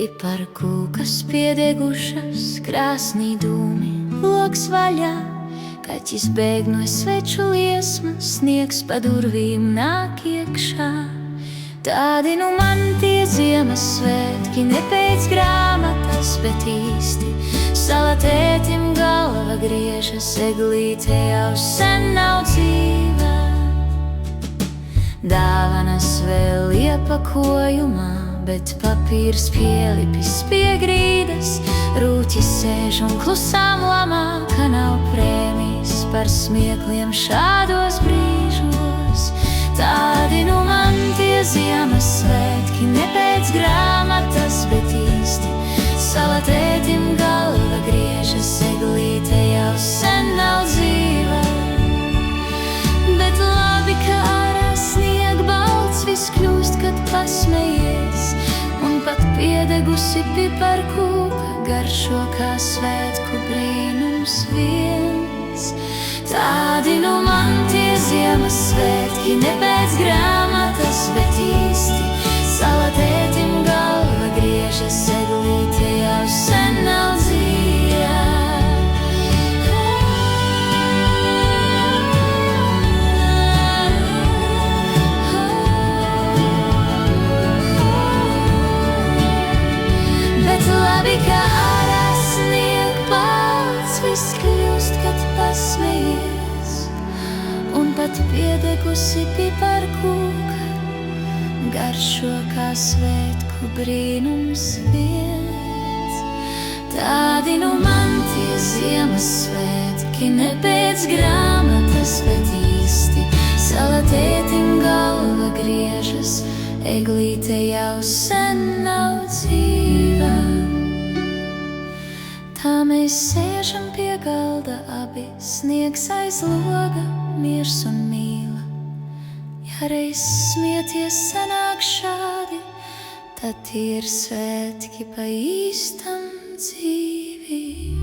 Piparu kūkas piedegušas, krāsnī dūmi, logs vaļā. Kaķis bēg no sveču liesma, sniegs pa durvīm nāk iekšā. Tādi nu man tie Ziemassvētki, ne pēc grāmatas, bet īsti. Salatētim galva griežas, eglīte jau sen nav dzīva. Dāvanas vēl iepakojumā, bet papīrs pielipis pie grīdas. Rūķis sēž un klusām lamā, ka nav prēmijas par smiekliem šādos brīžos. Tādi nu man tie Ziemassvētki, ne pēc grāmatas, bet īsti. Salatētim galva griežas, eglīte jau sen nav dzīva. Bet labi, ka ārā snieg balts, viss kļūst, kad pasmejies. Un pat piedegusi piparu kūka garšo kā svētku brīnums viens. Tādi nu man tie Ziemassvētki, ne pēc grāmatas, bet īsti. Salatētim galva griežas, eglīte jau sen nav dzīva. Bet labi, ka ārā snieg balts, viss kļūst, kad pasmejies. Un pat piedegusi piparu kūka garšo kā svētku brīnums viens. Tādi nu man tie Ziemassvētki, ne pēc grāmatas, bet īsti. Salatētim galva griežas, eglīte jau sen nav dzīva. Tā mēs sēžam pie galda abi, sniegs aiz loga, miers un mīla. Ja reiz smieties sanāk šādi, tad ir svētki pa īstam dzīvi.